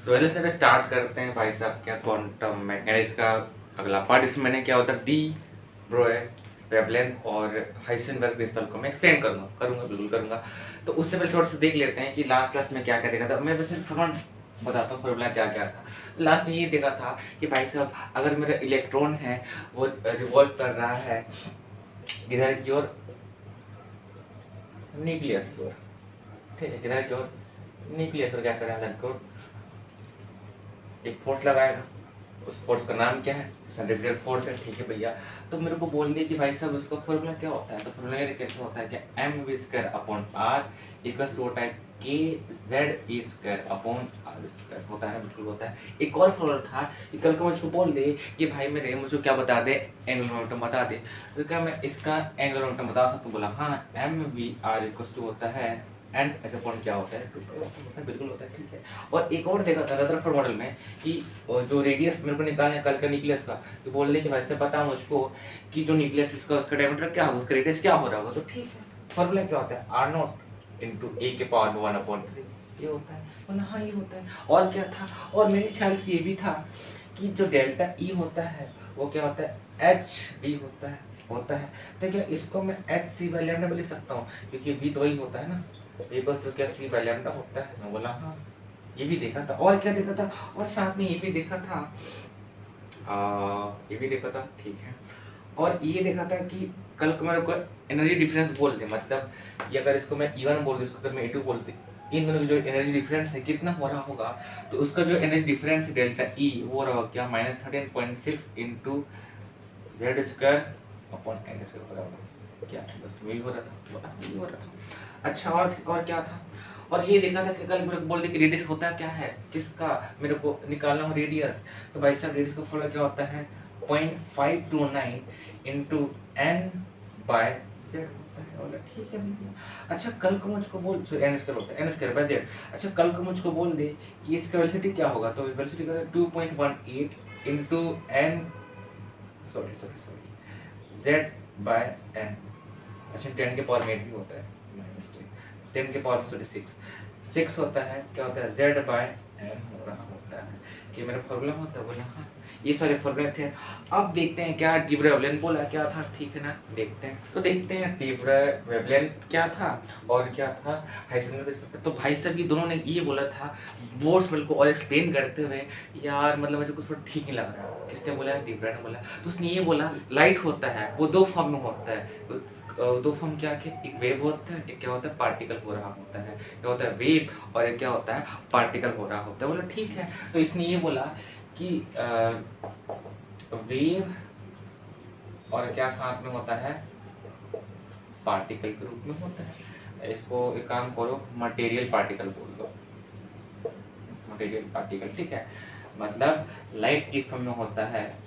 पहले से स्टार्ट करते हैं भाई साहब क्या क्वांटम मैकेनिक्स का अगला पार्ट। इसमें मैंने क्या होता है डी ब्रोए वेवलेंथ और हाइसेनबर्ग प्रिंसिपल को मैं एक्सप्लेन करूंगा बिल्कुल करूंगा। तो उससे पहले थोड़ा सा देख लेते हैं कि लास्ट क्लास में क्या क्या देखा था। मैं वैसे फटाफट बताता हूँ फॉर्मूला क्या क्या था। तो लास्ट में ये देखा था कि भाई साहब अगर मेरा इलेक्ट्रॉन है वो रिवॉल्व कर रहा है इधर की ओर न्यूक्लियस की ओर, ठीक है, इधर की ओर न्यूक्लियस और क्या करेगा इधर की ओर एक फोर्स लगाएगा। उस फोर्स का नाम क्या है? सेंट्रीफ्यूगल फोर्स है, ठीक है भैया। तो मेरे को बोल दिया कि भाई साहब उसका फॉर्मूला क्या होता है। तो फॉर्मूला कैसे होता है कि M V square upon R equals to होता है K Z E square upon R square होता है, बिल्कुल होता है। एक और फॉर्मूला था कि कल को मुझको बोल दे कि भाई मेरे मुझको क्या बता दे, एंगुलर मोमेंटम बता दे। तो क्या मैं इसका एंगुलर मोमेंटम बता सकता हूँ? बोला हाँ, M V R equals to होता है एंड ऐसा पॉइंट क्या होता है, बिल्कुल होता है, ठीक है। और एक और देखा था रदरफोर्ड मॉडल में कि जो रेडियस मेरे को निकालना है कल का न्यूक्लियस का, तो बोल रहे कि भाई से पता मुझको कि जो न्यूक्लियस इसका उसका डायमीटर क्या होगा, उसका रेडियस क्या हो रहा होगा। तो ठीक है, फॉर्मूला क्या होता है आर नॉट इंटू ए के पावर 1/3 ये होता है। बोला हाँ ये होता है। और क्या था, और मेरे ख्याल से ये भी था कि जो डेल्टा ई होता है वो क्या होता है एच बी होता है। तो क्या इसको मैं एच सी बाई लैम्डा में लिख सकता हूँ, क्योंकि बी तो वही होता है ना, ये बस तो क्या सी बाई लैम्डा होता है। मैं बोला हाँ ये भी देखा था। और क्या देखा था, और साथ में ये भी देखा था ठीक है। और ये देखा था कि कल को मेरे को एनर्जी डिफरेंस बोल दे, मतलब ये अगर इसको मैं E1 बोल दूँ, इसको अगर मैं E2 बोल दूँ, इन दोनों की जो एनर्जी डिफरेंस है कितना हो रहा होगा, तो उसका जो एनर्जी डिफरेंस है डेल्टा ई वो रहा क्या -13.6 into Z square upon N square बराबर क्या है, बस वही हो रहा था। अच्छा और क्या था, और ये देखा था कि कल मेरे को बोल दे कि रेडियस होता क्या है किसका, मेरे को निकालना हो रेडियस। तो भाई साहब रेडियस का फॉर्मूला क्या होता है 0.529 इंटू एन बाय जेड होता है। बोला ठीक है भैया। अच्छा कल को मुझको बोल एन स्क्वायर होता है, एन स्क्वायर बाय जेड। अच्छा कल को मुझको बोल दे कि इसका वेलोसिटी क्या होगा, तो वेलोसिटी का 2.18 into N sorry Z by N. अच्छा 10 के पावर में 8 भी होता है, -10 के पावर में 6 होता है, क्या होता है जेड बाय एन हो रहा होता है कि मेरा फॉर्मूला होता है। बोला हाँ ये सारे फॉर्मूले थे। अब देखते हैं क्या डी ब्रोए वेवलेंथ बोला क्या था, ठीक है ना, देखते हैं। तो देखते हैं डी ब्रोए वेवलेंथ क्या था और क्या था हाइसेनबर्ग। तो भाई साहब ये दोनों ने ये बोला था बोर्ड्स मेरे को और एक्सप्लेन करते हुए, यार मतलब मुझे कुछ ठीक नहीं लग रहा है। किसने बोला? डी ब्रोए ने बोला। तो उसने ये बोला लाइट होता है वो दो फॉर्म में होता है, दो फॉर्म क्या है, एक वेव होता है, एक क्या होता है पार्टिकल हो रहा होता है, क्या होता है वेव, और एक क्या होता है पार्टिकल हो रहा होता है। बोला ठीक है। तो इसने ये बोला कि वेव और क्या साथ में होता है पार्टिकल के रूप में होता है। इसको एक काम करो मटेरियल पार्टिकल बोल दो, मटेरियल पार्टिकल, ठीक है। मतलब लाइट किस फॉर्म में होता है,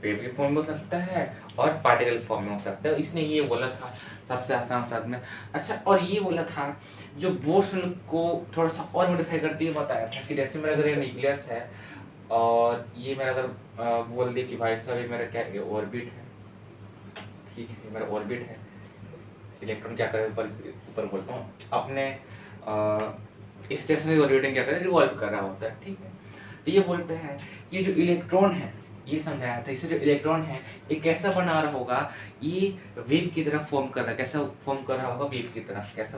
वेव के फॉर्म में हो सकता है और पार्टिकल फॉर्म में हो सकता है। इसने ये बोला था सबसे आसान शब्द में। अच्छा और ये बोला था जो बोर्ड्समैन को थोड़ा सा और मॉडिफाई करते हुए बताया था कि जैसे मेरा अगर ये न्यूक्लियस है और ये मेरा अगर बोल दे कि भाई साहब ये मेरा क्या है ऑर्बिट है, ठीक है, ये मेरा ऑर्बिट है, इलेक्ट्रॉन क्या करे ऊपर बोलता हूँ अपने स्टेशनरी ऑर्बिट क्या करे रिवॉल्व कर रहा होता है, ठीक है। तो ये बोलते हैं कि जो इलेक्ट्रॉन है, ये समझाया था, इससे जो इलेक्ट्रॉन है ये कैसा बना रहा होगा, ये वेव की तरह फॉर्म कर रहा है। कैसा फॉर्म कर रहा होगा वेव की तरह, कैसा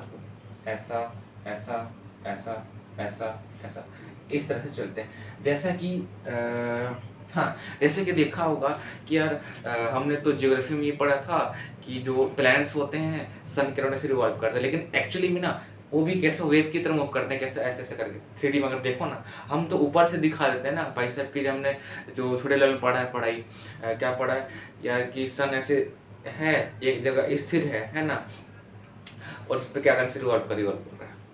ऐसा ऐसा ऐसा ऐसा ऐसा इस तरह से चलते हैं। जैसा कि हाँ जैसे कि देखा होगा कि यार हमने तो ज्योग्राफी में ये पढ़ा था कि जो प्लैनेट्स होते हैं सन के रोशनी से रिवॉल्व करते हैं, लेकिन एक्चुअली में ना वो भी कैसे वेव की तरह मूव करते हैं, कैसे ऐसे ऐसे करके 3D में अगर देखो ना, हम तो ऊपर से दिखा देते हैं ना भाई साहब की। हमने जो छोटे लेवल में पढ़ा है पढ़ाई क्या पढ़ा है यार कि सन ऐसे है एक जगह स्थिर है ना, और इस पर क्या करने से रिवॉल्व कर रहा है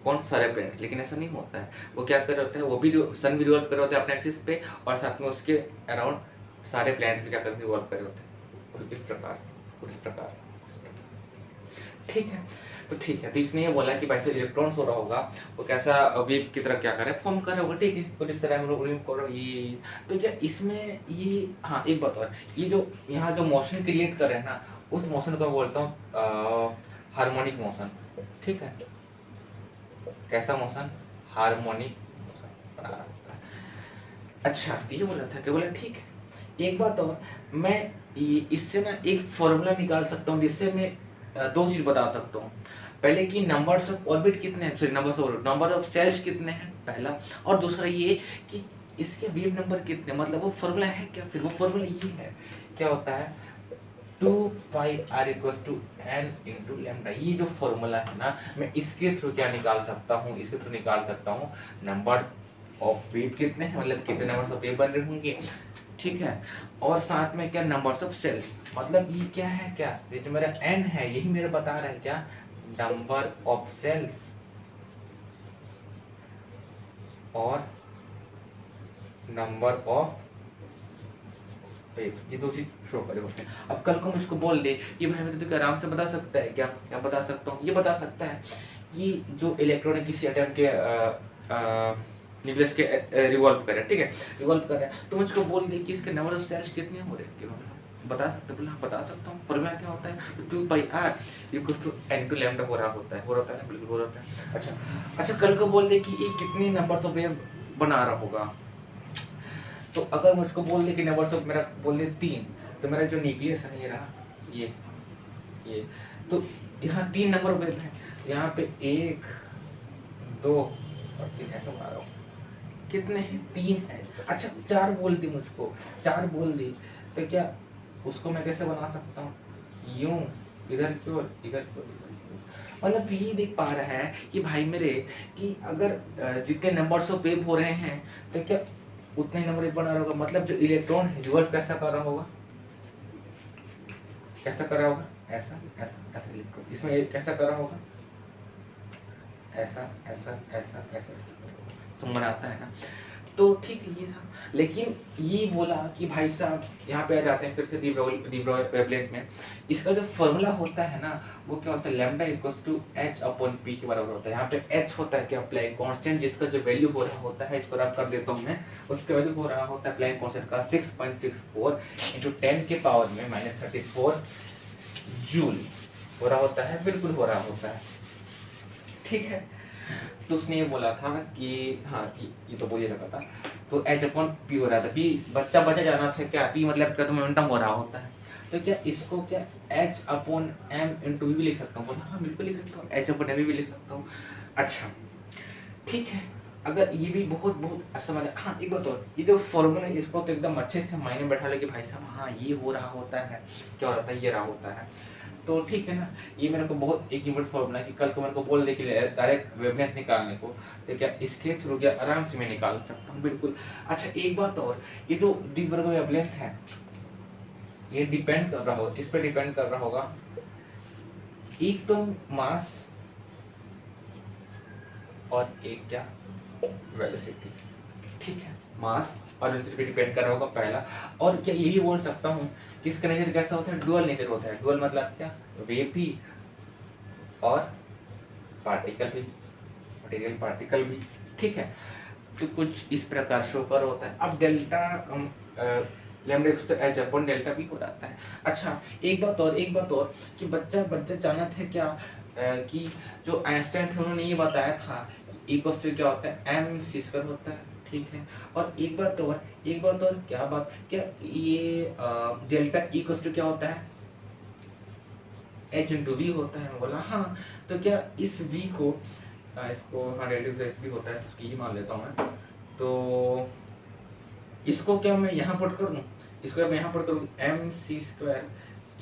कौन सारे प्लैनेट, लेकिन ऐसा नहीं होता है। वो क्या कर रहे होते हैं, वो भी सन भी रिवॉल्व कर रहे होते हैं अपने एक्सिस पे, और साथ में उसके अराउंड सारे प्लैनेट्स भी क्या कर रिवॉल्व कर रहे होते हैं इस प्रकार, ठीक है। तो ठीक है, तो इसने ये बोला कि भाई से इलेक्ट्रॉन्स हो रहा होगा वो कैसा वेव की तरह क्या करे फॉर्म कर रहा होगा, ठीक है। तो इस तरह हम लोग करो ये। तो क्या इसमें ये हाँ एक बात और, ये जो यहाँ जो मोशन क्रिएट कर रहे हैं ना, उस मोशन को मैं बोलता हूँ हार्मोनिक मोशन, ठीक है। कैसा मोशन? हार्मोनिक मोशन, बना रहा होगा। अच्छा, तो ये बोला था कि बोला ठीक है, एक बात और, मैं इससे ना एक फॉर्मूला निकाल सकता हूँ जिससे मैं दो चीज़ बता सकता हूँ। पहले कि नंबर्स ऑफ ऑर्बिट कितने हैं, सॉरी नंबर ऑफ सेल्स कितने हैं पहला, और दूसरा ये कि इसके वेव नंबर कितने, मतलब वो फॉर्मूला है क्या, फिर वो फॉर्मूला ये है, क्या होता है 2πr = n × लैम्डा। ये जो फॉर्मूला है ना, मैं इसके थ्रू क्या निकाल सकता हूँ, इसके थ्रू निकाल सकता हूँ नंबर ऑफ वेव कितने हैं, मतलब कितने नंबर्स ऑफ वेव बन रहे होंगे, ठीक है, और साथ में क्या नंबर्स ऑफ सेल्स, मतलब ये क्या है, क्या ये जो मेरा n है यही मेरा बता रहा है क्या नंबर ऑफ सेल्स और नंबर ऑफ वेव, ये दो चीज शो करे उसने। अब कल को मुझको बोल दे कि भाई मैं तो आराम से बता सकता है क्या, क्या बता सकता हूँ, ये बता सकता है कि जो इलेक्ट्रॉन है किसी एटम के न्यूक्लियस के रिवॉल्व कर रहा है, ठीक है, रिवॉल्व कर रहा है, तो मुझको बोल दे कि इसके नंबर ऑफ सेल्स कितने हो रहे हैं, बता सकते, बोला बता सकता हूँ। फॉर्मूला क्या होता है 2πr = n × लैम्डा हो रहा होता है ना, बिल्कुल हो रहा है। अच्छा, कल को बोल दे कि ये कितनी नंबर्स ऑफ वेव बना रहा होगा, तो अगर मुझको बोल दे कि नंबर्स ऑफ, मेरा बोल दे 3, तो मेरा जो न्यूक्लियस है ये रहा, ये तो यहाँ 3 नंबर ऑफ वेव है, यहाँ पे 1 2 और 3 ऐसा बना रहा हूँ, कितने हैं 3 है। अच्छा 4 बोल दी मुझको, 4 बोल दी, तो क्या उसको मैं कैसे बना सकता हूँ, यूं इधर की ओर इधर की ओर, मतलब ये देख पा रहा है कि भाई मेरे कि अगर जितने नंबर्स ऑफ वेव हो रहे हैं तो क्या उतने नंबर बना रहा होगा, मतलब जो इलेक्ट्रॉन है रिवॉल्व कैसा कर रहा होगा, कैसा कर रहा होगा, ऐसा ऐसा ऐसा इलेक्ट्रॉन इसमें कैसा कर रहा होगा, ऐसा ऐसा ऐसा ऐसा समझ आता है ना। तो ठीक है ये था, लेकिन ये बोला कि भाई साहब यहाँ पे आ जाते हैं फिर से डी ब्रोगली वेवलेंथ में, इसका जो फॉर्मूला होता है ना वो क्या होता है लैम्डा = h/p के बराबर होता है। यहाँ पे h होता है क्या प्लैंक कांस्टेंट, जिसका जो वैल्यू हो रहा होता है, इसको रब कर देता हूँ मैं, उसका वैल्यू हो रहा होता है प्लैंक कांस्टेंट का 6.64 × 10⁻³ जूल हो रहा होता है, बिल्कुल हो रहा होता है, ठीक है। तो उसने ये बोला था कि हाँ कि ये तो बोलिए रखा था, तो h/p हो रहा था, p बच्चा जाना था क्या, p मतलब क्या, तो मोमेंटम हो रहा होता है, तो क्या इसको क्या h/m × v भी लिख सकता हूँ, बोला हाँ बिल्कुल लिख सकता हूँ, h/m भी लिख सकता हूँ। अच्छा ठीक है, अगर ये भी बहुत बहुत समझ, हाँ एक बात और, ये जो फॉर्मूला है इसको तो एकदम अच्छे से मायने में बैठा ले कि भाई साहब हाँ ये हो रहा होता है, क्या हो रहा है, ये रहा होता है, तो ठीक है ना। ये मेरे को बहुत एक इम्पोर्टेंट फॉर्मूला है कि कल को मेरे को बोल दे कि डायरेक्ट वेवलेंथ निकालने को, तो क्या इसके थ्रू क्या आराम से मैं निकाल सकता हूँ, बिल्कुल। अच्छा एक बात और, ये जो डी ब्रोगली वेवलेंथ है ये डिपेंड कर रहा होगा, किस पे डिपेंड कर रहा होगा, एक तो मास और एक क्या वेलोसिटी, ठीक है, मास और वेलोसिटी पे डिपेंड कर रहा होगा पहला। और क्या ये भी बोल सकता हूँ कि इसका नेचर कैसा होता है, डुअल नेचर होता है। डुअल मतलब क्या, वेव भी और पार्टिकल भी, मटेरियल पार्टिकल भी, ठीक है। तो कुछ इस प्रकार शो कर होता है। अब डेल्टा लैम्डा तो h/डेल्टा भी हो जाता है। अच्छा एक बात और कि बच्चा जानत है क्या कि जो आइंस्टाइन थे उन्होंने ये बताया था कि क्या होता है mc² होता है, ठीक है। और एक बात और क्या ये डेल्टा क्या होता है h/v होता है, बोला हाँ। तो क्या इस v को इसको हाँ डेल्टा से v होता है, उसकी ही मान लेता हूँ मैं। तो इसको क्या मैं यहाँ पुट कर दूँ, इसको मैं यहाँ पुट करूँ mc²,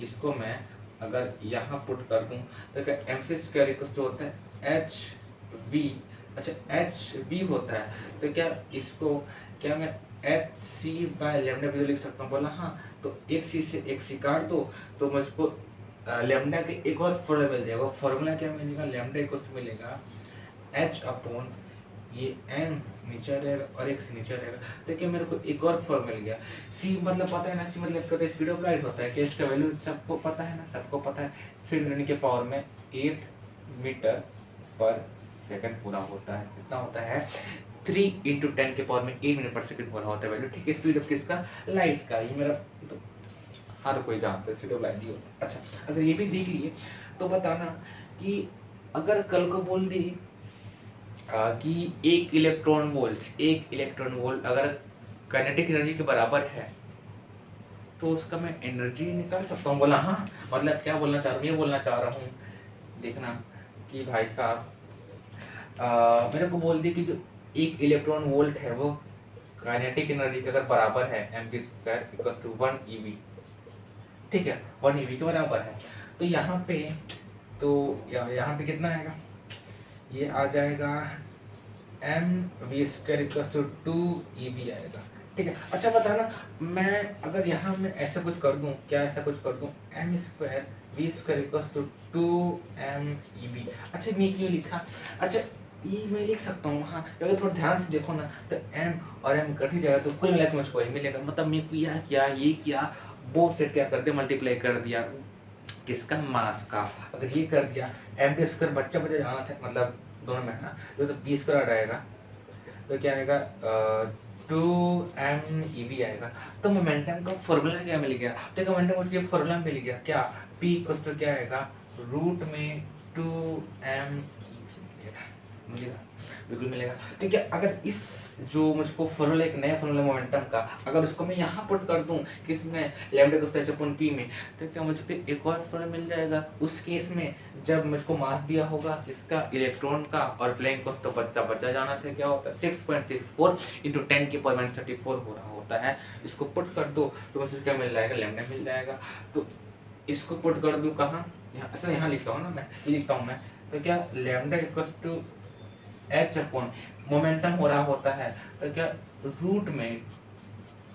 इसको मैं अगर यहाँ पुट कर दूँ तो क्या mc² होता है hv। अच्छा hv होता है, तो क्या इसको क्या मैं hc/λ भी तो लिख सकता हूँ, बोला हाँ। तो एक सी से एक सी काट दो तो मुझको लैम्डा के एक और फॉर्मूला मिल जाएगा। फॉर्मूला क्या मिलेगा, लैम्डा मिलेगा h/ ये m नीचे रहेगा और एक से नीचे रहेगा, तो क्या मेरे को एक और फॉर्मूला मिल गया। c मतलब पता है ना, c मतलब कहते हैं स्पीड ऑफ लाइट होता है, कि इसका वैल्यू सबको पता है ना, सबको पता है 3 के पावर में 8 मीटर/सेकंड पूरा होता है, कितना होता है 3 × 10 के पावर में 8 मिनट/सेकंड पूरा होता है वैल्यू, ठीक है। स्पीड ऑफ किसका, लाइट का, ये मेरा तो हर कोई जानता है स्पीड ऑफ लाइट ही होता है। अच्छा अगर ये भी देख लिए तो बताना कि अगर कल को बोल दी कि एक इलेक्ट्रॉन वोल्ट अगर काइनेटिक एनर्जी के बराबर है तो उसका मैं एनर्जी निकाल सकता हूँ। बोला हाँ, मतलब क्या बोलना चाह रहा हूँ, ये बोलना चाह रहा हूँ, देखना कि भाई साहब मेरे को बोल दिया कि जो एक इलेक्ट्रॉन वोल्ट है वो काइनेटिक एनर्जी के अगर बराबर है mv² = 1 eV, ठीक है, 1 eV के बराबर है। तो यहाँ पे यहाँ पे कितना आएगा, ये आ जाएगा mv² = 2 eV आएगा, ठीक है। अच्छा बताना, मैं अगर यहाँ में ऐसा कुछ कर दूँ, क्या ऐसा कुछ कर दूँ, m² = 2 meV। अच्छा मैं क्यों लिखा, अच्छा ये मैं लिख सकता हूँ हाँ, अगर थोड़ा ध्यान से देखो ना तो m और m कट ही जाएगा तो कुल मिला के मुझको ही मिलेगा। मतलब मैं ये किया बोथ सेट क्या कर दिया, मल्टीप्लाई कर दिया किसका, मास का। अगर ये कर दिया m² बच्चा जाना था, मतलब दोनों में है ना, तो b² आ जाएगा, तो क्या आएगा 2 meV आएगा। तो मोमेंटम का फॉर्मूला क्या मिल गया, तो मोमेंटम उसके फॉर्मूला मिल गया क्या, p = क्या आएगा √2 मिलेगा, बिल्कुल मिलेगा। तो क्या अगर इस जो मुझको फॉर्मूला, एक नया फॉर्मूला मोमेंटम का, अगर उसको मैं यहाँ पुट कर दूँ किसमें, λ/p में, तो क्या मुझको एक और फॉर्मूला मिल जाएगा उस केस में जब मुझको मास दिया होगा किसका, इलेक्ट्रॉन का, और प्लेन कोस्ट तो बच्चा जाना था, क्या होता है 6.64 × 10⁻34 हो रहा होता है। इसको पुट कर दो तो मुझे क्या मिल जाएगा, लैम्डा मिल जाएगा। तो इसको पुट कर दूँ कहाँ, यहाँ, अच्छा यहाँ लिखता हूँ ना मैं, ये लिखता हूँ मैं, तो क्या λ h अपॉन मोमेंटम हो रहा होता है, तो क्या रूट में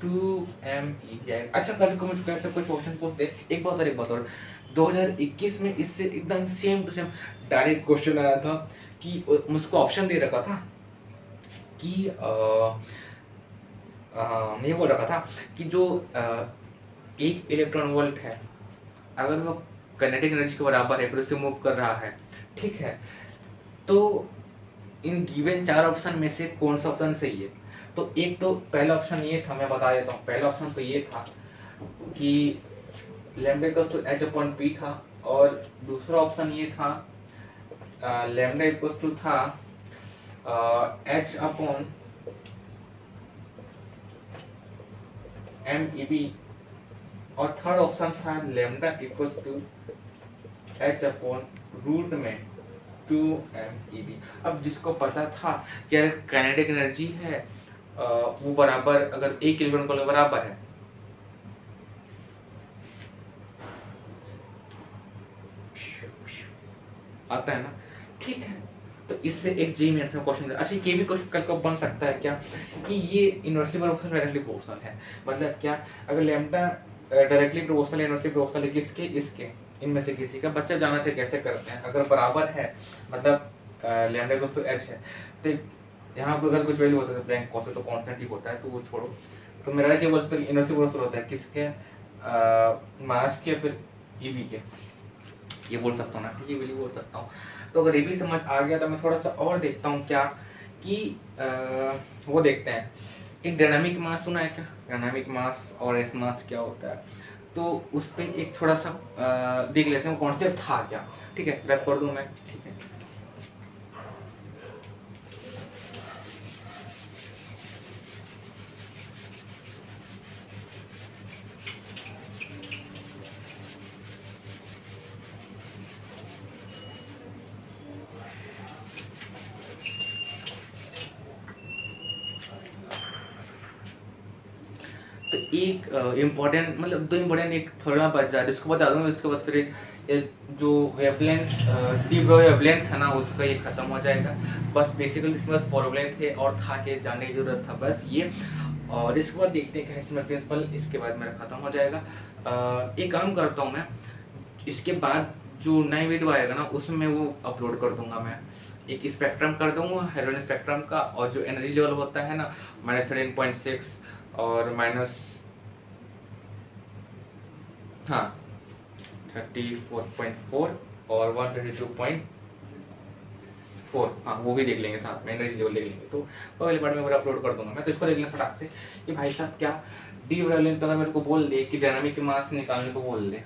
2 meV। अच्छा कभी को मुझको ऐसा कुछ क्वेश्चन पूछ दे, एक बात और 2021 में इससे एकदम same to same direct question आया था कि मुझको ऑप्शन दे रखा था कि ये बोल रखा था कि जो एक इलेक्ट्रॉन वोल्ट है अगर वो काइनेटिक एनर्जी के बराबर है फिर उसे मूव कर रहा है, ठीक है, तो इन गिवन 4 ऑप्शन में से कौन सा ऑप्शन सही है। तो एक तो पहला ऑप्शन ये था, मैं बता देता हूँ, पहला ऑप्शन तो ये था कि λ/h/p था, और दूसरा ऑप्शन ये था λ था h/meV, और थर्ड ऑप्शन था λ h/√2 meV। अब जिसको पता था कि अगर काइनेटिक एनर्जी है वो बराबर, अगर एक इलेक्ट्रॉन को बराबर है, आता है ना, ठीक है। तो इससे एक जी मिनट में क्वेश्चन, अच्छा ये भी क्वेश्चन कल को बन सकता है क्या कि ये इन्वर्सली प्रोपोर्शनल डायरेक्टली प्रोपोर्शनल है, मतलब क्या अगर लैम्डा डायरेक्टली प्रोपोर्शनल है, इन्वर्सली प्रोपोर्शनल है किसके, इसके, इनमें से किसी का, बच्चा जाना चाहिए कैसे करते हैं, अगर बराबर है मतलब λ = h है, तो यहाँ पर अगर कुछ वैल्यू होता है ब्लैंक कॉन्स्टेंट, तो कॉन्स्टेंट ही होता है, तो वो छोड़ो। तो मेरा क्या बोलते हैं, इन्वर्सली प्रोपोर्शनल होता है किसके, मास के, फिर ईवी के, ये बोल सकता हूँ ना, ठीक है, ये बोल सकता हूँ। तो अगर ये भी समझ आ गया तो मैं थोड़ा सा और देखता हूँ क्या कि वो देखते हैं, एक डायनामिक मास सुना है क्या, डायनामिक मास और एस मास क्या होता है, तो उस पर एक थोड़ा सा देख लेते हैं कॉन्सेप्ट था क्या, ठीक है, रैप कर दूँ मैं, ठीक है। तो एक इम्पोर्टेंट, मतलब 2 इम्पोर्टेंट एक फॉर्मूला बच जाए, इसको बता दूँगा, इसके बाद फिर ये जो वेवलेंथ डी ब्रो वेवलेंथ है ना उसका ये ख़त्म हो जाएगा। बस बेसिकली इसमें बस फॉर्मूला थे और था कि जानने की ज़रूरत था बस ये, और इसके बाद देखते हैं कि इसमें प्रिंसिपल, इसके बाद मेरा ख़त्म हो जाएगा। एक काम करता हूँ मैं, इसके बाद जो नई वीडियो आएगा ना उसमें वो अपलोड कर दूंगा मैं, एक स्पेक्ट्रम कर दूंगा हेलोजन स्पेक्ट्रम का, और जो एनर्जी लेवल होता है ना -13.6 और हाँ 34.4 और 122.4, हाँ वो भी देख लेंगे साथ में, एनर्जी लेवल देख लेंगे। तो अगले पार्ट में मैं अपलोड कर दूंगा मैं, तो इसको देख लेना फटाक से कि भाई साहब क्या डी वेवलेंथ अगर मेरे को बोल दे कि डायनामिक मास निकालने को बोल दे,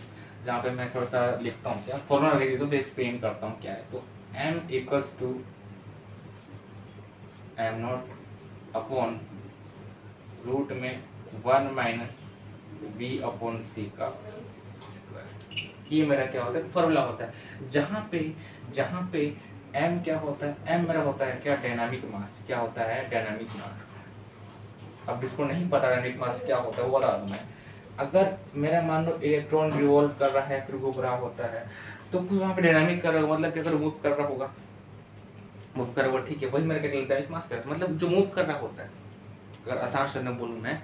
जहाँ पे मैं थोड़ा सा लिखता हूँ क्या फॉर्मूला लिख देता हूँ, तो एक्सप्लेन करता हूँ क्या है। तो m = M nought upon root में 1 माइनस वी अपॉन सी का स्क्वायर। ये मेरा क्या होता है, फॉर्मूला होता है। जहाँ पे एम क्या होता है, एम मेरा होता है क्या, डायनामिक मास। क्या होता है, डायनामिक मास। अब जिसको नहीं पता डायनामिक मास क्या होता है वो बता दूं मैं। अगर मेरा मान लो इलेक्ट्रॉन रिवॉल्व कर रहा है फिर घूम रहा होता है, तो कुछ वहाँ पे डायनामिक कर रहा होगा, मतलब कि अगर मूव कर रहा होगा, मूव कर रहा होगा, ठीक है, वही मेरा क्या डायनामिक मास कहलाता है, मतलब जो मूव कर रहा होता है। अगर आसान शब्द में बोलूँ मैं,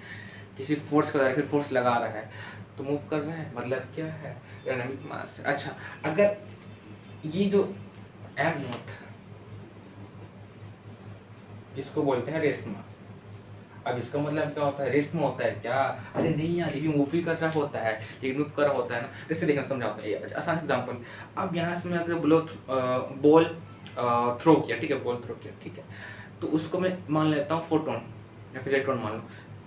किसी फोर्स का फिर फोर्स लगा रहा है तो मूव कर रहा है, मतलब क्या है, डायनामिक मास। अच्छा, अगर ये जो एम नॉट, इसको बोलते हैं रेस्ट मास। अब इसका मतलब क्या होता है, रेस्ट में होता है क्या, अरे नहीं यार, ये भी मूव भी कर रहा होता है, लेकिन मूव कर रहा होता है ना। जैसे देखना समझाता है, आसान एग्जाम्पल। अब यहाँ से मैं अगर बॉल थ्रो किया, ठीक है, बॉल थ्रो किया, ठीक है, तो उसको मैं मान लेता हूँ फोटोन या फिर इलेक्ट्रॉन मान लो,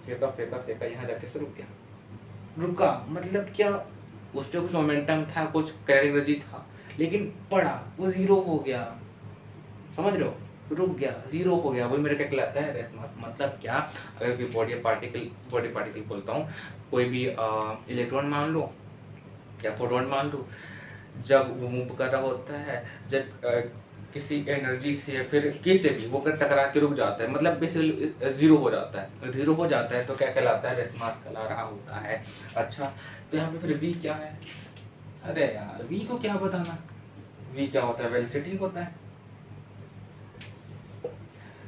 फेंका फेंका फेंका, यहाँ जाके से रुक गया। रुका मतलब क्या, उस पर कुछ मोमेंटम था, कुछ काइनेटिक एनर्जी था, लेकिन पड़ा वो जीरो हो गया, समझ रहे हो, रुक गया, जीरो हो गया, वही मेरा क्या कहलाता है, रेस्ट मास। मतलब क्या, अगर कोई बॉडी पार्टिकल बोलता हूँ, कोई भी इलेक्ट्रॉन मान लो या फोटोन मान लो, जब वो मूव कर रहा होता है, जब किसी एनर्जी से या फिर किसी भी वो कर टकरा के रुक जाता है, मतलब बेसिकली जीरो हो जाता है। जीरो हो जाता है तो क्या कहलाता है, रेस्ट मास कहला रहा होता है। अच्छा, तो यहाँ पे फिर वी क्या है, अरे यार वी को क्या बताना, वी क्या होता है, वेलोसिटी होता है।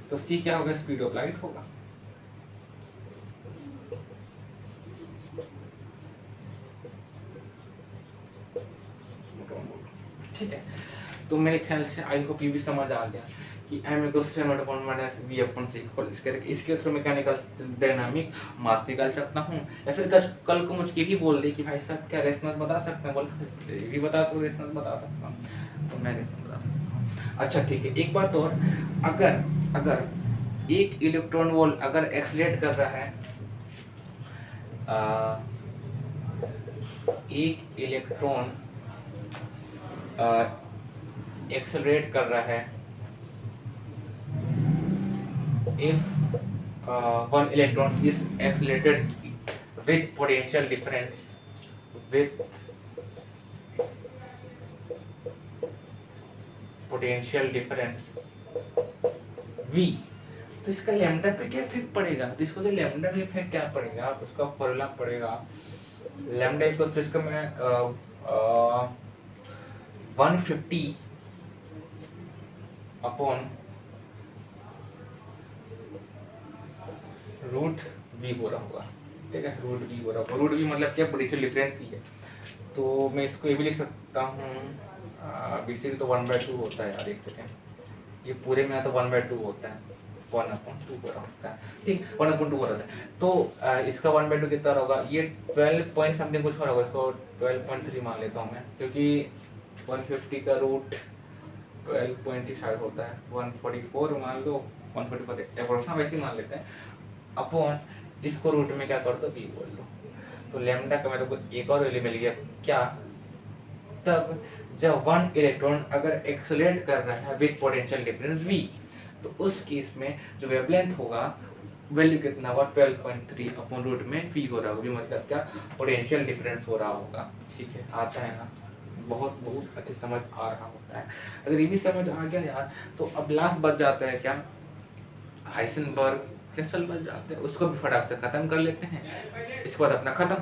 तो सी क्या होगा, स्पीड ऑफ लाइट होगा। ठीक है, तो मेरे ख्याल से आई होप ये भी समझ आ गया कि M equals to nought upon minus V upon C equal इसके थ्रू मैकेनिकल डायनामिक मास निकाल सकता हूँ। या फिर कल को मुझे ये भी बोल दे कि भाई साहब क्या रेस्पॉन्स बता सकते हैं, बोल ये भी बता सकते, रेस्पॉन्स बता सकता हूँ, तो मैं रेस्पॉन्स बता सकता हूँ। अच्छा ठीक है, एक बात और, अगर एक इलेक्ट्रॉन वोल्ट अगर एक्सलेट कर रहा है, एक इलेक्ट्रॉन एक्सेलरेट कर रहा है, if one electron is accelerated with potential difference v, तो इसका लैम्डा पे क्या इफेक्ट पड़ेगा, तो इसको जो लैम्डा पे इफेक्ट क्या पड़ेगा, उसका फॉर्मूला पड़ेगा लैम्डा इक्वल टू, इसका मैं 150 अपॉन रूट वी हो रहा होगा, ठीक है, रूट वी हो रहा होगा। रूट वी मतलब क्या, पोटेंशियल डिफरेंस ही है। तो मैं इसको ये भी लिख सकता हूँ, बेसिकली तो 1/2 होता है यार, एक सेकेंड, ये पूरे में तो 1/2 होता है, 1/2 हो रहा होता है, ठीक, 1/2 हो रहा है। तो इसका 1/2 कितना होगा, ये 12 पॉइंट समथिंग कुछ हो रहा होगा, इसको 12.3 मान लेता हूँ मैं, क्योंकि 150 का रूट 12 शायद होता है, 144 मान लो, 144 अप्रोक्सीमेट वैसे ही मान लेते हैं, अपॉन इसको रूट में क्या कर दो, बी बोल दो। तो लैम्डा का मेरे को एक और वैल्यू मिल गया, क्या, तब जब वन इलेक्ट्रॉन अगर एक्सेलरेट कर रहा है विद पोटेंशियल डिफरेंस v, तो उस केस में जो वेवलेंथ होगा, वैल्यू कितना होगा, 12.3 अपॉन रूट में v हो रहा होगा, मतलब क्या, पोटेंशियल डिफरेंस हो रहा होगा। ठीक है, आता है ना, बहुत बहुत अच्छे समझ आ रहा होता है। अगर ये भी समझ आ गया यार, तो अब लास्ट बच जाता है क्या, हाइसेनबर्ग क्रिस्टल बच जाते हैं, उसको भी फटाक से खत्म कर लेते हैं, इसके बाद अपना खत्म।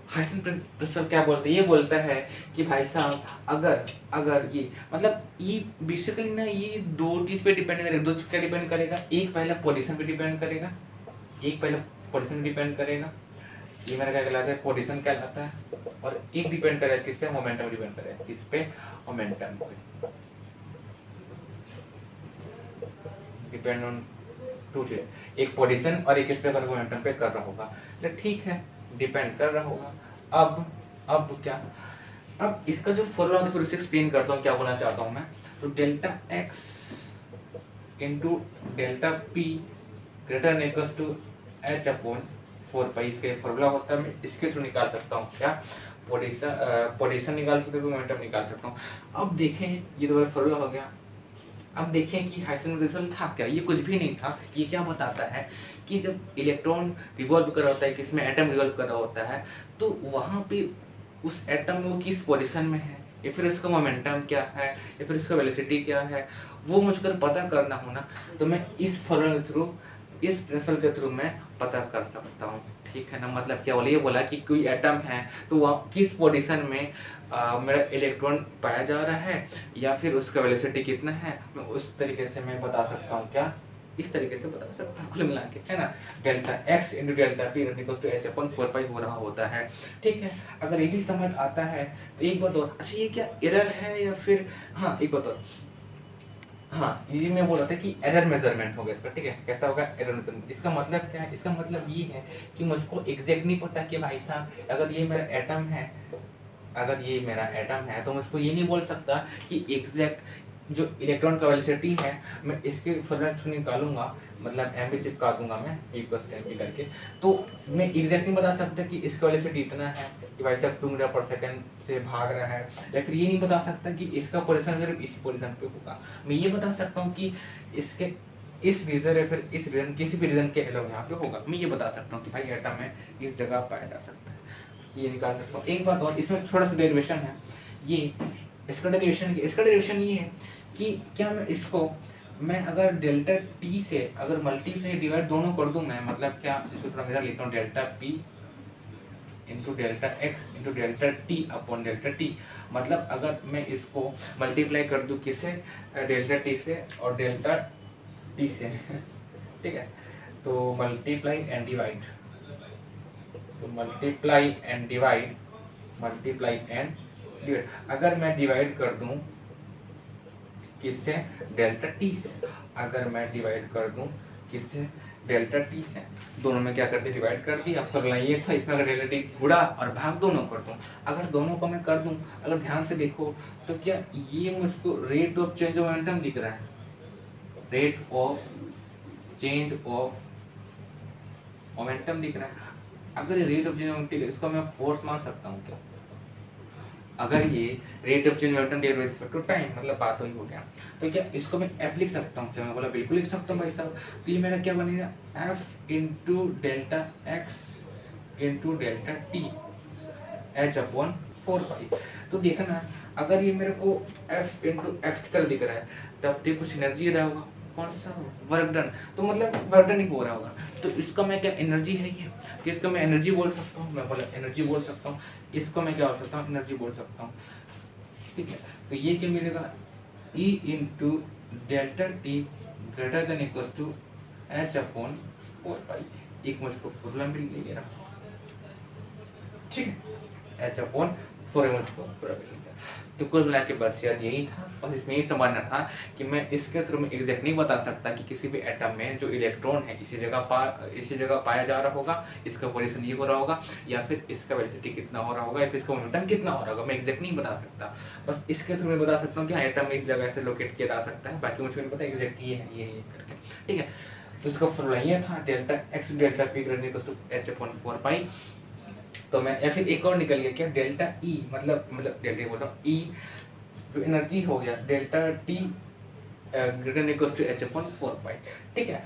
हाइसेनबर्ग प्रिंसिपल क्या बोलते हैं, ये बोलता है कि भाई साहब अगर ये मतलब ये बेसिकली ना, ये दो चीज़ पे डिपेंड करेगा। दो चीज़ क्या डिपेंड करेगा, एक पहले पोजीशन पे डिपेंड करेगा, ये मेरा क्या कहलाता है, पोजीशन कहलाता है, और एक डिपेंड करेगा किस पे, मोमेंटम डिपेंड करेगा, किस पे, मोमेंटम पे, डिपेंड ऑन टू चीज, एक पोजीशन और एक किस पे, मोमेंटम पे कर रहा होगा। ठीक है, डिपेंड कर रहा होगा। अब क्या, अब इसका जो फॉर्मूला होता है फिर उसे एक्सप्लेन करता हूँ क्या बोलना चाहता हूँ मैं। तो delta X into delta P greater equals to H upon 4 pi, इसका ये फॉर्मूला होता है। मैं इसके थ्रू निकाल सकता हूँ क्या, पोजीशन निकाल सकता हूँ, मोमेंटम निकाल सकता हूँ। अब देखें, ये तो फॉर्मूला हो गया। अब देखें कि हाइजेनबर्ग रिजल्ट था क्या, ये कुछ भी नहीं था। ये क्या बताता है कि जब इलेक्ट्रॉन रिवॉल्व कर रहा होता है, किसमें एटम रिवॉल्व कर रहा होता है, तो वहाँ पे उस एटम में वो किस पोजीशन में है, या फिर उसका मोमेंटम क्या है, या फिर उसका वेलोसिटी क्या है, वो मुझको पता करना हो ना, तो मैं इस फॉर्मूला के थ्रू, इस प्रिंसिपल के थ्रू मैं पता कर सकता हूँ। ठीक है ना, मतलब क्या बोला, ये बोला कि कोई एटम है तो वह किस पोजीशन में मेरा इलेक्ट्रॉन पाया जा रहा है, या फिर उसका वेलोसिटी कितना है, मैं उस तरीके से मैं बता सकता हूँ क्या, इस तरीके से बता सकता हूँ कुल मिला के, है ना। Delta X into delta P equals to H upon 4 pi हो रहा होता है। ठीक है, अगर ये भी समझ आता है तो एक बात और, अच्छा ये क्या एरर है या फिर, हाँ एक बात और, हाँ ये मैं बोल रहा था कि एरर मेजरमेंट होगा इसका। ठीक है, कैसा होगा एरर मेजरमेंट, इसका मतलब क्या है, इसका मतलब ये है कि मुझको एग्जैक्ट नहीं पता कि भाई साहब अगर ये मेरा एटम है, अगर ये मेरा एटम है तो मुझको ये नहीं बोल सकता कि एग्जैक्ट जो इलेक्ट्रॉन का वेलोसिटी है मैं इसके फॉर्मूला थ्रू निकालूंगा, मतलब एम भी चिपका दूंगा मैं E करके, तो मैं एग्जैक्ट नहीं बता सकता कि इसका वेलोसिटी इतना है कि भाई साहब 2 मीटर पर सेकंड से भाग रहा है, या फिर ये नहीं बता सकता कि इसका पोजीशन सिर्फ इसी पोजीशन पे होगा। मैं ये बता सकता हूँ कि इसके इस रीजन या फिर इस रीजन, किसी भी रीजन के अलावा यहाँ पे होगा। मैं ये बता सकता हूँ कि भाई एटम है इस जगह पाया जा सकता है, ये निकाल सकता हूँ। एक बात और, इसमें थोड़ा सा डेरिवेशन है, ये इसका डेरिवेशन ये है कि क्या मैं इसको, मैं अगर डेल्टा टी से अगर मल्टीप्लाई डिवाइड दोनों कर दूं मैं, मतलब क्या, इसको थोड़ा मेरा लेता हूँ, delta P into delta X into delta T upon delta T, मतलब अगर मैं इसको मल्टीप्लाई कर दूं किससे, डेल्टा टी से और डेल्टा टी से ठीक है, तो मल्टीप्लाई एंड डिवाइड, तो मल्टीप्लाई एंड डिवाइड, अगर मैं डिवाइड कर दूं किससे, डेल्टा टी से, अगर मैं डिवाइड कर दूं किससे, डेल्टा टी से, दोनों में क्या कर दिया, डिवाइड कर दिया। फॉर्मूला ये था, इसमें अगर डेल्टा टी गुणा और भाग दोनों कर दूं, अगर दोनों को मैं कर दूं, अगर ध्यान से देखो तो क्या ये मुझको rate of change of momentum दिख रहा है, rate of change of momentum दिख रहा है। अगर ये rate of change of momentum, इसको मैं फोर्स मान सकता हूँ क्या, अगर ये rate of change momentum the respect to time, मतलब बात वही हो गया, तो क्या इसको मैं एफ लिख सकता हूँ क्या, मैं बोला बिल्कुल लिख सकता हूँ भाई साहब। तो ये मेरा क्या बनेगा, F into delta X into delta T H upon 4 pi. तो देखना, अगर ये मेरे को एफ इंटू एक्स की तरह दिख रहा है, तब तो कुछ एनर्जी रहा होगा, कौन सा, वर्क डन, तो मतलब वर्क डन ही हो रहा होगा। तो इसका मैं क्या, एनर्जी है ये, कि इसको मैं एनर्जी बोल सकता हूँ, मैं बोला एनर्जी बोल सकता हूँ, इसको मैं क्या बोल सकता हूँ, एनर्जी बोल सकता हूँ। ठीक है, तो ये क्या मिलेगा, E into delta T greater than equal to H upon 4 pi, एक मुझको फॉर्मूला मिल गया, ठीक है, एच अपॉन 4 मुझको पूरा मिल गया। तो कुल मिला के बस यार यही था, और इसमें यही समझना था कि मैं इसके थ्रू में एग्जैक्ट नहीं बता सकता कि किसी भी एटम में जो इलेक्ट्रॉन है इसी जगह पाया जा रहा होगा, इसका पोजीशन ये हो रहा होगा, या फिर इसका वेलोसिटी कितना हो रहा होगा, या फिर इसका मोमेंटम कितना हो रहा होगा, मैं एग्जैक्ट नहीं बता सकता। बस इसके थ्रू मैं बता सकता हूँ कि हाँ एटम में इस जगह से लोकेट किया जा सकता है, बाकी मुझे नहीं पता एग्जैक्ट ये है ये करके। ठीक है, तो इसका फॉर्मूला ये था, delta X delta P greater equal to H upon 4 pi. तो मैं, या फिर एक और निकल गया क्या, डेल्टा ई, मतलब डेल्टा बोल रहा हूँ, ई जो एनर्जी हो गया, delta T greater equal to H upon 4 pi. ठीक है,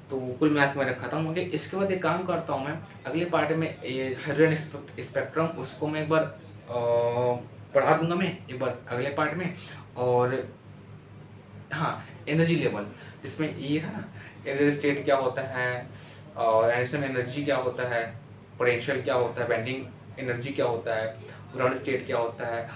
तो कुल मिला के मेरा खत्म हो गया। इसके बाद एक काम करता हूँ मैं, अगले पार्ट में ये हाइड्रोजन स्पेक्ट्रम, उसको मैं एक बार पढ़ा दूंगा मैं एक बार अगले पार्ट में। और हाँ, एनर्जी लेवल, जिसमें ये था ना, एनर्जी स्टेट क्या होता है, और एडिशनल एनर्जी क्या होता है, पोटेंशियल क्या होता है, बेंडिंग एनर्जी क्या होता है, ग्राउंड स्टेट क्या होता है,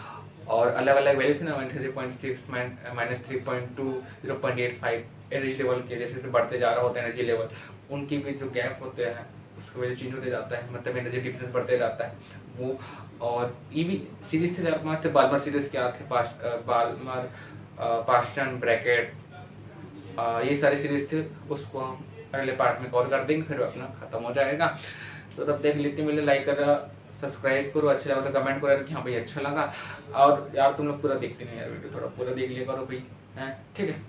और अलग अलग वैल्यू थे ना, 3.6 -3.2 0.85 एनर्जी लेवल के, जैसे जैसे बढ़ते जा रहा होता है एनर्जी लेवल, उनके बीच जो गैप होते हैं उसका वैल्यू चेंज होते जाता है, मतलब एनर्जी डिफरेंस बढ़ते जाता है वो। और ये भी सीरीज थे 4-5 थे, बाल्मर सीरीज क्या थे, बाल्मर, पास्टन, ब्रैकेट, ये सारे सीरीज थे, उसको हम अगले पार्ट में कवर कर देंगे, फिर अपना खत्म हो जाएगा। तो तब देख लेते, मिले लाइक करना, सब्सक्राइब करो, अच्छा लगा तो कमेंट करो यार कि हाँ भाई अच्छा लगा। और यार तुम लोग पूरा देखते नहीं यार वीडियो, थोड़ा पूरा देख लिया करो भाई, हैं ठीक है।